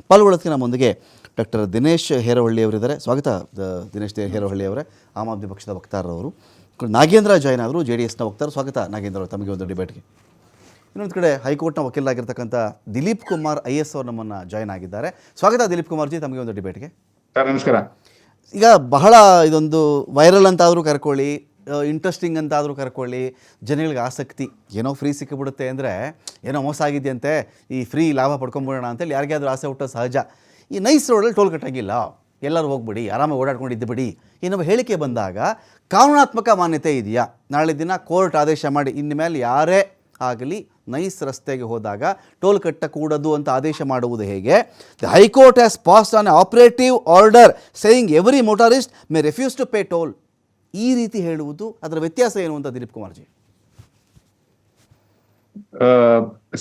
ಪಾಲ್ಗೊಳ್ಳೋದಕ್ಕೆ ನಮ್ಮೊಂದಿಗೆ ಡಾಕ್ಟರ್ ದಿನೇಶ್ ಹೇರವಳ್ಳಿ ಅವರಿದ್ದಾರೆ. ಸ್ವಾಗತ ದಿನೇಶ್ ಹೇರವಳ್ಳಿ ಅವರೇ. ಆಮ್ ಆದ್ಮಿ ಪಕ್ಷದ ವಕ್ತಾರರವರು. ನಾಗೇಂದ್ರ ಜೈನ್ ಅವರು JDSನ ವಕ್ತಾರರು. ಸ್ವಾಗತ ನಾಗೇಂದ್ರ ಅವರು ತಮಗೆ ಒಂದು ಡಿಬೇಟ್ಗೆ. ಇನ್ನೊಂದು ಕಡೆ ಹೈಕೋರ್ಟ್ನ ವಕೀಲರಾಗಿರ್ತಕ್ಕಂಥ ದಿಲೀಪ್ ಕುಮಾರ್ IAS ಅವರು ನಮ್ಮನ್ನು ಜಾಯ್ನ್ ಆಗಿದ್ದಾರೆ. ಸ್ವಾಗತ ದಿಲೀಪ್ ಕುಮಾರ್ ಜಿ, ತಮಗೆ ಒಂದು ಡಿಬೇಟ್ಗೆ. ಸರ್ ನಮಸ್ಕಾರ. ಈಗ ಬಹಳ ಇದೊಂದು ವೈರಲ್ ಅಂತಾದರೂ ಕರ್ಕೊಳ್ಳಿ, ಇಂಟ್ರೆಸ್ಟಿಂಗ್ ಅಂತಾದರೂ ಕರ್ಕೊಳ್ಳಿ, ಜನಗಳಿಗೆ ಆಸಕ್ತಿ. ಏನೋ ಫ್ರೀ ಸಿಕ್ಕಿಬಿಡುತ್ತೆ ಅಂದರೆ ಏನೋ ಮೋಸ ಆಗಿದೆಯಂತೆ, ಈ ಫ್ರೀ ಲಾಭ ಪಡ್ಕೊಂಬಿಡೋಣ ಅಂತೇಳಿ ಯಾರಿಗಾದ್ರೂ ಆಸೆ ಹುಟ್ಟೋ ಸಹಜ. ಈ ನೈಸ್ ರೋಡಲ್ಲಿ ಟೋಲ್ ಕಟ್ಟಾಗಿಲ್ಲ, ಎಲ್ಲರೂ ಹೋಗ್ಬಿಡಿ, ಆರಾಮಾಗಿ ಓಡಾಡ್ಕೊಂಡಿದ್ದು ಬಿಡಿ ಇನ್ನೊಬ್ಬ ಹೇಳಿಕೆ ಬಂದಾಗ ಕಾನೂನಾತ್ಮಕ ಮಾನ್ಯತೆ ಇದೆಯಾ? ನಾಳೆ ದಿನ ಕೋರ್ಟ್ ಆದೇಶ ಮಾಡಿ ಇನ್ನು ಮೇಲೆ ಯಾರೇ ಆಗಲಿ ನೈಸ್ ರಸ್ತೆಗೆ ಹೋದಾಗ ಟೋಲ್ ಕಟ್ಟಕೂಡದು ಅಂತ ಆದೇಶ ಮಾಡುವುದು ಹೇಗೆ? The high court has passed an operative order saying every motorist may refuse to pay toll. ಈ ರೀತಿ ಹೇಳುವುದು, ಅದರ ವ್ಯತ್ಯಾಸ ಏನು ಅಂತ ದಿಲೀಪ್ ಕುಮಾರ್ ಜಿ?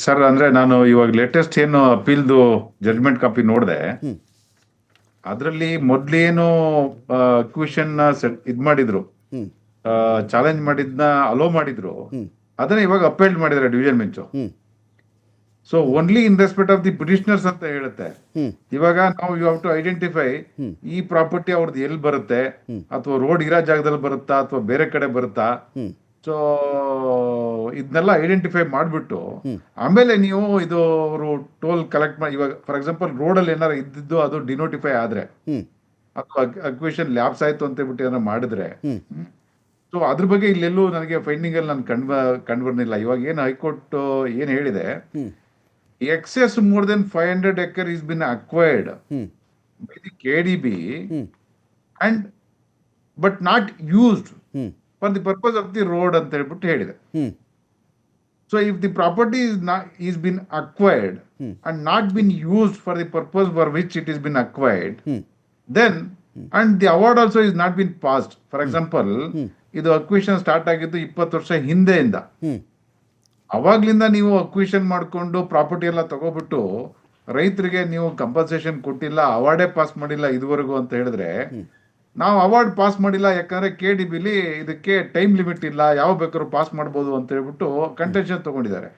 ಸರ್ ಅಂದ್ರೆ ನಾನು ಇವಾಗ ಲೇಟೆಸ್ಟ್ ಏನು ಅಪೀಲ್ದು ಜಡ್ಜ್ಮೆಂಟ್ ಕಾಪಿ ನೋಡಿದೆ. ಅದರಲ್ಲಿ ಮೊದ್ಲೇನು ಅಕ್ವಿಷನ್ ಇದ್ ಮಾಡಿದ್ರು, ಚಾಲೆಂಜ್ ಮಾಡಿದ್ನ ಅಲೋ ಮಾಡಿದ್ರು, ಅದನ್ನ ಇವಾಗ ಅಪೀಲ್ ಮಾಡಿದ್ದಾರೆ division bench. So only in respect of the petitioners ಅಂತ ಹೇಳುತ್ತೆ. ಇವಾಗ ನಾವು ಯು ಹ್ಯಾವ್ ಟು ಐಡೆಂಟಿಫೈ ಈ ಪ್ರಾಪರ್ಟಿ ಅವ್ರದ್ದು ಎಲ್ಲಿ ಬರುತ್ತೆ, ಅಥವಾ ರೋಡ್ ಇರೋ ಜಾಗದಲ್ಲಿ ಬರುತ್ತಾ ಅಥವಾ ಬೇರೆ ಕಡೆ ಬರುತ್ತಾ. ಸೊ ಇದನ್ನೆಲ್ಲ ಐಡೆಂಟಿಫೈ ಮಾಡ್ಬಿಟ್ಟು ಆಮೇಲೆ ನೀವು ಇದು ಅವರು ಟೋಲ್ ಕಲೆಕ್ಟ್ ಮಾಡಿ. ಇವಾಗ ಫಾರ್ ಎಕ್ಸಾಂಪಲ್ ರೋಡ್ ಅಲ್ಲಿ ಏನಾರು ಇದ್ದಿದ್ದು ಅದು ಡಿನೋಟಿಫೈ ಆದ್ರೆ ಅಥವಾ ಅಕ್ವಿಷನ್ ಲ್ಯಾಬ್ಸ್ ಆಯ್ತು ಅಂತ ಹೇಳ್ಬಿಟ್ಟು ಏನಾರು ಮಾಡಿದ್ರೆ, ಸೊ ಅದ್ರ ಬಗ್ಗೆ ಇಲ್ಲೆಲ್ಲೂ ನನಗೆ ಫೈಂಡಿಂಗ್ ಅಲ್ಲಿ ನಾನು ಕಂಡು ಬರ್ನಿಲ್ಲ. ಇವಾಗ ಏನು ಹೈಕೋರ್ಟ್ ಏನ್ ಹೇಳಿದೆ, excess more than 500 acres is been acquired by the KDB and but not used for the purpose of the road ಅಂತ ಹೇಳ್ಬಿಟ್ಟು ಹೇಳಿದೆ. So if the property is been acquired and not been used for the purpose for which it is been acquired, then and the award also is not been passed. For example, ಇದು acquisition start ಆಗಿದ್ದು 20 ವರ್ಷ ಹಿಂದೆಯಿಂದ. ಅವಾಗ್ಲಿಂದ ನೀವು acquisition ಮಾಡ್ಕೊಂಡು property ಎಲ್ಲ ತಗೋಬಿಟ್ಟು ರೈತರಿಗೆ ನೀವು compensation ಕೊಟ್ಟಿಲ್ಲ, ಅವಾರ್ಡೇ pass ಮಾಡಿಲ್ಲ ಇದುವರೆಗೂ ಅಂತ ಹೇಳಿದ್ರೆ, ನಾವು ಅವಾರ್ಡ್ ಪಾಸ್ ಮಾಡಿಲ್ಲ ಯಾಕಂದ್ರೆ KDBಲಿ ಇದಕ್ಕೆ ಟೈಮ್ ಲಿಮಿಟ್ ಇಲ್ಲ, ಯಾವ ಬೇಕಾದ್ರೂ ಪಾಸ್ ಮಾಡ್ಬೋದು ಅಂತ ಹೇಳ್ಬಿಟ್ಟು ಕಂಟೆನ್ಷನ್ ತಗೊಂಡಿದ್ದಾರೆ.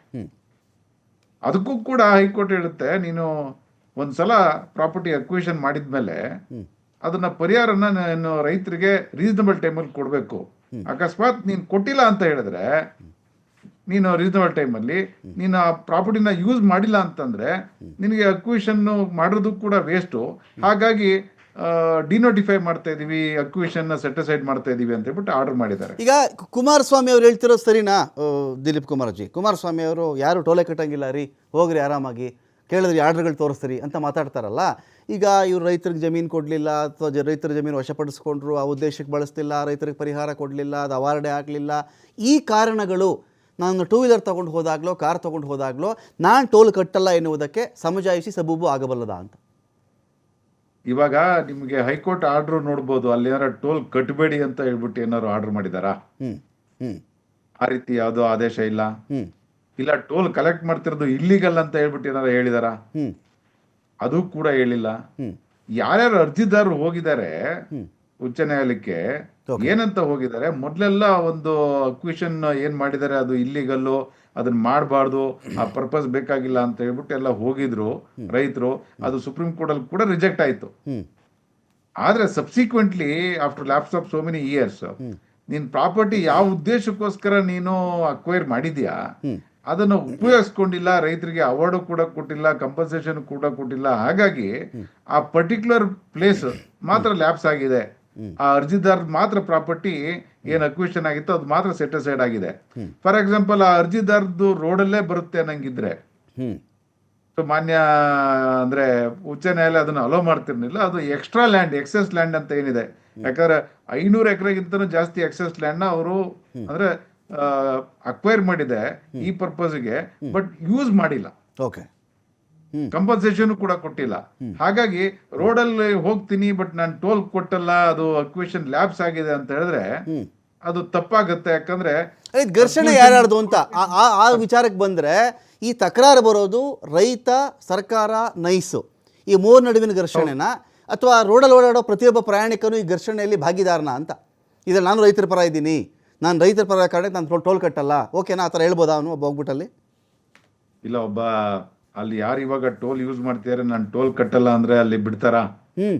ಅದಕ್ಕೂ ಕೂಡ ಹೈಕೋರ್ಟ್ ಹೇಳುತ್ತೆ, ನೀನು ಒಂದ್ಸಲ ಪ್ರಾಪರ್ಟಿ ಅಕ್ವಿಷನ್ ಮಾಡಿದ್ಮೇಲೆ ಅದನ್ನ ಪರಿಹಾರನ ನೀನು ರೈತರಿಗೆ ರೀಸನಬಲ್ ಟೈಮಲ್ಲಿ ಕೊಡ್ಬೇಕು. ಅಕಸ್ಮಾತ್ ನೀನ್ ಕೊಟ್ಟಿಲ್ಲ ಅಂತ ಹೇಳಿದ್ರೆ, ನೀನು ರೀಸನಬಲ್ ಟೈಮಲ್ಲಿ ನೀನು ಆ ಪ್ರಾಪರ್ಟಿನ ಯೂಸ್ ಮಾಡಿಲ್ಲ ಅಂತಂದ್ರೆ ನಿನಗೆ ಅಕ್ವಿಷನ್ ಮಾಡೋದು ಕೂಡ ವೇಸ್ಟು. ಹಾಗಾಗಿ ಡಿನೋಟಿಫೈ ಮಾಡ್ತಾ ಇದೀವಿ, ಅಕ್ವಿಷನ್ ಸೆಟಿಸೈಡ್ ಮಾಡ್ತಾ ಇದೀವಿ ಅಂತ ಹೇಳ್ಬಿಟ್ಟು ಆರ್ಡರ್ ಮಾಡಿದ್ದಾರೆ. ಈಗ ಕುಮಾರಸ್ವಾಮಿ ಅವರು ಹೇಳ್ತಿರೋದು ಸರಿನಾ ದಿಲೀಪ್ ಕುಮಾರ್ ಜಿ? ಕುಮಾರಸ್ವಾಮಿ ಅವರು ಯಾರು ಟೋಲೆ ಕಟ್ಟಂಗಿಲ್ಲ ರೀ, ಹೋಗ್ರಿ ಆರಾಮಾಗಿ, ಕೇಳಿದ್ರಿ ಆರ್ಡರ್ಗಳು ತೋರಿಸ್ತೀರಿ ಅಂತ ಮಾತಾಡ್ತಾರಲ್ಲ. ಈಗ ಇವರು ರೈತರಿಗೆ ಜಮೀನು ಕೊಡಲಿಲ್ಲ ಅಥವಾ ರೈತರ ಜಮೀನು ವಶಪಡಿಸ್ಕೊಂಡ್ರು, ಆ ಉದ್ದೇಶಕ್ಕೆ ಬಳಸ್ತಿಲ್ಲ, ರೈತರಿಗೆ ಪರಿಹಾರ ಕೊಡಲಿಲ್ಲ, ಅದು ಅವಾರ್ಡೇ ಆಗಲಿಲ್ಲ, ಈ ಕಾರಣಗಳು ನಾನು 2 ವೀಲರ್ ತೊಗೊಂಡು ಹೋದಾಗಲೋ ಕಾರ್ ತೊಗೊಂಡು ಹೋದಾಗಲೋ ನಾನು ಟೋಲ್ ಕಟ್ಟಲ್ಲ ಎನ್ನುವುದಕ್ಕೆ ಸಮಜಾಯಿಸಿ ಸಬೂಬು ಆಗಬಲ್ಲದ ಅಂತ? ಇವಾಗ ನಿಮಗೆ ಹೈಕೋರ್ಟ್ ಆರ್ಡರ್ ನೋಡ್ಬೋದು, ಅಲ್ಲಿ ಏನಾರು ಟೋಲ್ ಕಟ್ಟಬೇಡಿ ಅಂತ ಹೇಳ್ಬಿಟ್ಟು ಏನಾದ್ರು ಆರ್ಡರ್ ಮಾಡಿದಾರಾ? ಆ ರೀತಿ ಯಾವುದೋ ಆದೇಶ ಇಲ್ಲ. ಇಲ್ಲ ಟೋಲ್ ಕಲೆಕ್ಟ್ ಮಾಡ್ತಿರೋದು ಇಲ್ಲಿಗಲ್ ಅಂತ ಹೇಳ್ಬಿಟ್ಟು ಏನಾರು ಹೇಳಿದಾರ? ಅದು ಕೂಡ ಹೇಳಿಲ್ಲ. ಯಾರ್ಯಾರು ಅರ್ಜಿದಾರರು ಹೋಗಿದ್ದಾರೆ ಉಚ್ಚ ನ್ಯಾಯಾಲಯಕ್ಕೆ, ಏನಂತ ಹೋಗಿದ್ದಾರೆ, ಮೊದ್ಲೆಲ್ಲ ಒಂದು ಅಕ್ವಿಷನ್ ಏನ್ ಮಾಡಿದ್ದಾರೆ ಅದು ಇಲ್ಲಿಗಲ್ಲು, ಅದನ್ನ ಮಾಡಬಾರ್ದು, ಆ ಪರ್ಪಸ್ ಬೇಕಾಗಿಲ್ಲ ಅಂತ ಹೇಳ್ಬಿಟ್ಟು ಎಲ್ಲ ಹೋಗಿದ್ರು ರೈತರು. ಅದು ಸುಪ್ರೀಂ ಕೋರ್ಟ್ ಅಲ್ಲಿ ಕೂಡ ರಿಜೆಕ್ಟ್ ಆಯ್ತು. ಆದ್ರೆ subsequently after lapse of so many years, ನೀನ್ ಪ್ರಾಪರ್ಟಿ ಯಾವ ಉದ್ದೇಶಕ್ಕೋಸ್ಕರ ನೀನು ಅಕ್ವೈರ್ ಮಾಡಿದ್ಯಾ ಅದನ್ನು ಉಪಯೋಗಿಸ್ಕೊಂಡಿಲ್ಲ, ರೈತರಿಗೆ ಅವಾರ್ಡು ಕೂಡ ಕೊಟ್ಟಿಲ್ಲ, ಕಂಪನ್ಸೇಷನ್ ಕೂಡ ಕೊಟ್ಟಿಲ್ಲ. ಹಾಗಾಗಿ ಆ ಪರ್ಟಿಕ್ಯುಲರ್ ಪ್ಲೇಸ್ ಮಾತ್ರ ಲ್ಯಾಪ್ಸ್ ಆಗಿದೆ. ಆ ಅರ್ಜಿದಾರ ಮಾತ್ರ ಪ್ರಾಪರ್ಟಿ ಏನ್ ಅಕ್ವಿಷನ್ ಆಗಿತ್ತು ಅದು ಮಾತ್ರ ಸೆಟಿಸೈಡ್ ಆಗಿದೆ. ಫಾರ್ ಎಕ್ಸಾಂಪಲ್ ಆ ಅರ್ಜಿದಾರದ್ದು ರೋಡಲ್ಲೇ ಬರುತ್ತೆ ಅನ್ನಂಗಿದ್ರೆ, ಮಾನ್ಯ ಅಂದ್ರೆ ಉಚ್ಚ ನ್ಯಾಯಾಲಯ ಅದನ್ನ ಅಲೋ ಮಾಡ್ತಿರ್ಲಿಲ್ಲ. ಅದು ಎಕ್ಸ್ಟ್ರಾ ಲ್ಯಾಂಡ್, ಎಕ್ಸೆಸ್ ಲ್ಯಾಂಡ್ ಅಂತ ಏನಿದೆ, ಯಾಕಂದ್ರೆ 500 ಎಕರೆಗಿಂತನೂ ಜಾಸ್ತಿ ಎಕ್ಸೆಸ್ ಲ್ಯಾಂಡ್ ನ ಅವರು ಅಂದ್ರೆ ಅಕ್ವೈರ್ ಮಾಡಿದೆ ಈ ಪರ್ಪಸ್ಗೆ, ಬಟ್ ಯೂಸ್ ಮಾಡಿಲ್ಲ, ಕಂಪನ್ಸೇಷನ್ ಕೂಡ ಕೊಟ್ಟಿಲ್ಲ. ಹಾಗಾಗಿ ರೋಡಲ್ಲಿ ಹೋಗ್ತೀನಿ ಬಟ್ ನಾನು ಟೋಲ್ ಕೊಟ್ಟಲ್ಲ, ಅದು ಅಕ್ವಿಷನ್ ಲ್ಯಾಬ್ಸ್ ಆಗಿದೆ ಅಂತ ಹೇಳಿದ್ರೆ ಅದು ತಪ್ಪಾಗುತ್ತೆ. ಯಾಕಂದ್ರೆ ಘರ್ಷಣೆ ಯಾರ್ಯಾರ್ದು ಅಂತ ಆ ವಿಚಾರಕ್ಕೆ ಬಂದ್ರೆ ಈ ತಕರಾರು ಬರೋದು ರೈತ, ಸರ್ಕಾರ, ನೈಸು ಈ ಮೂರು ನಡುವಿನ ಘರ್ಷಣೆನ, ಅಥವಾ ರೋಡಲ್ಲಿ ಓಡಾಡೋ ಪ್ರತಿಯೊಬ್ಬ ಪ್ರಯಾಣಿಕನು ಈ ಘರ್ಷಣೆಯಲ್ಲಿ ಭಾಗಿದಾರನ ಅಂತ? ಇದ್ರಲ್ಲಿ ನಾನು ರೈತರ ಪರ ಇದ್ದೀನಿ, ನಾನು ರೈತರ ಪರ ಕಾರಣಕ್ಕೆ ನಾನು ಟೋಲ್ ಕಟ್ಟಲ್ಲ, ಓಕೆನಾ? ಆ ಥರ ಹೇಳ್ಬೋದಾ ಅವನು ಒಬ್ಬ ಹೋಗ್ಬಿಟ್ಟಲ್ಲಿ? ಇಲ್ಲ, ಒಬ್ಬ ಅಲ್ಲಿ ಯಾರು ಇವಾಗ ಟೋಲ್ ಯೂಸ್ ಮಾಡ್ತಿದಾರೆ ನಾನು ಟೋಲ್ ಕಟ್ಟಲ್ಲ ಅಂದ್ರೆ ಅಲ್ಲಿ ಬಿಡ್ತಾರಾ? ಹ್ಞೂ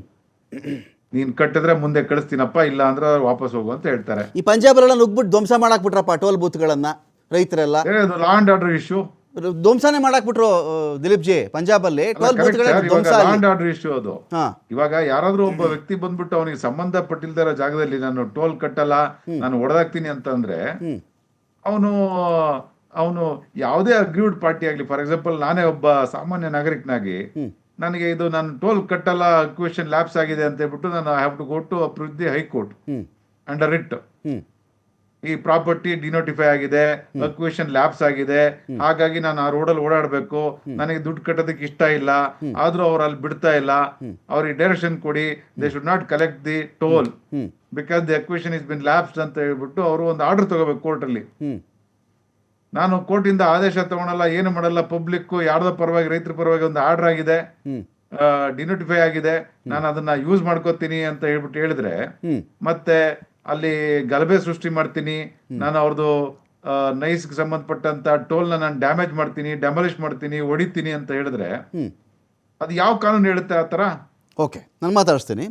ನೀನ್ ಕಟ್ಟಿದ್ರೆ ಮುಂದೆ ಕಳಿಸ್ತೀನಪ್ಪ, ಇಲ್ಲ ಅಂದ್ರೆ ವಾಪಸ್ ಹೋಗು ಅಂತ ಹೇಳ್ತಾರೆ. ಈ ಪಂಜಾಬರೆಲ್ಲ ನುಗ್ಬಿಟ್ಟು ಧ್ವಂಸ ಮಾಡಾಕ್ಬಿಟ್ರಪ್ಪ ಟೋಲ್ ಬೂತ್ಗಳನ್ನು ರೈತರೆಲ್ಲ. ಅದು ಲಾ ಅಂಡ್ ಆರ್ಡರ್ ಇಶ್ಯೂ. ಧ್ವಂಸನೇ ಮಾಡಾಕ್ಬಿಟ್ರು ದಿಲೀಪ್ ಜಿ. ಪಂಜಾಬಲ್ಲಿ ಟೋಲ್ ಬೂತ್ಗಳ ಧ್ವಂಸ. ಲಾ ಅಂಡ್ ಆರ್ಡರ್ ಇಶ್ಯೂ ಅದು. ಹಾಂ, ಇವಾಗ ಯಾರಾದ್ರೂ ಒಬ್ಬ ವ್ಯಕ್ತಿ ಬಂದ್ಬಿಟ್ಟು ಅವನಿಗೆ ಸಂಬಂಧಪಟ್ಟಿಲ್ದಿರೋ ಜಾಗದಲ್ಲಿ ನಾನು ಟೋಲ್ ಕಟ್ಟಲ್ಲ, ನಾನು ಹೊಡೆದಾಕ್ತೀನಿ ಅಂತಂದ್ರೆ ಅವನು ಅವನು ಯಾವುದೇ ಅಗ್ರೀವ್ಡ್ ಪಾರ್ಟಿ ಆಗಲಿ, ಫಾರ್ ಎಕ್ಸಾಂಪಲ್ ನಾನೇ ಒಬ್ಬ ಸಾಮಾನ್ಯ ನಾಗರಿಕನಾಗಿ ನನಗೆ ಇದು ನಾನು ಟೋಲ್ ಕಟ್ಟಲ್ಲ, ಕ್ವೆಶನ್ ಲ್ಯಾಪ್ಸ್ ಆಗಿದೆ ಅಂತ ಹೇಳ್ಬಿಟ್ಟು ನಾನು have to go to approve the high court under it. ಈ ಪ್ರಾಪರ್ಟಿ ಡಿನೋಟಿಫೈ ಆಗಿದೆ, ಅಕ್ವೇಷನ್ ಲ್ಯಾಪ್ಸ್ ಆಗಿದೆ, ಹಾಗಾಗಿ ನಾನು ಆ ರೋಡಲ್ಲಿ ಓಡಾಡಬೇಕು, ನನಗೆ ದುಡ್ಡು ಕಟ್ಟೋದಕ್ಕೆ ಇಷ್ಟ ಇಲ್ಲ, ಆದ್ರೂ ಅವ್ರು ಅಲ್ಲಿ ಬಿಡ್ತಾ ಇಲ್ಲ, ಅವ್ರಿಗೆ ಡೈರೆಕ್ಷನ್ ಕೊಡಿ, they should not collect the toll because the ಅಕ್ವೇಷನ್ is been lapse ಅಂತ ಹೇಳ್ಬಿಟ್ಟು ಅವರು ಒಂದು ಆರ್ಡರ್ ತಗೋಬೇಕು ಕೋರ್ಟಲ್ಲಿ. ನಾನು ಕೋರ್ಟಿಂದ ಆದೇಶ ತಗೊಳಲ್ಲ, ಏನು ಮಾಡಲ್ಲ, ಪಬ್ಲಿಕ್ ಯಾರ್ದೋ ಪರವಾಗಿ ರೈತರ ಪರವಾಗಿ ಒಂದು ಆರ್ಡರ್ ಆಗಿದೆ, ಡಿನೋಟಿಫೈ ಆಗಿದೆ, ನಾನು ಅದನ್ನ ಯೂಸ್ ಮಾಡ್ಕೋತೀನಿ ಅಂತ ಹೇಳ್ಬಿಟ್ಟು ಹೇಳಿದ್ರೆ ಮತ್ತೆ ಅಲ್ಲಿ ಗಲಭೆ ಸೃಷ್ಟಿ ಮಾಡ್ತೀನಿ, ನಾನು ಅವ್ರದ್ದು ನೈಸ್ಗೆ ಸಂಬಂಧಪಟ್ಟಂತ ಟೋಲ್ನ ನಾನು ಡ್ಯಾಮೇಜ್ ಮಾಡ್ತೀನಿ, ಡೆಮಾಲಿಷ್ ಮಾಡ್ತೀನಿ, ಹೊಡಿತೀನಿ ಅಂತ ಹೇಳಿದ್ರೆ ಅದು ಯಾವ ಕಾನೂನು ಹೇಳುತ್ತೆ ಆ ಥರ? ಓಕೆ, ನಾನು ಮಾತಾಡಿಸ್ತೀನಿ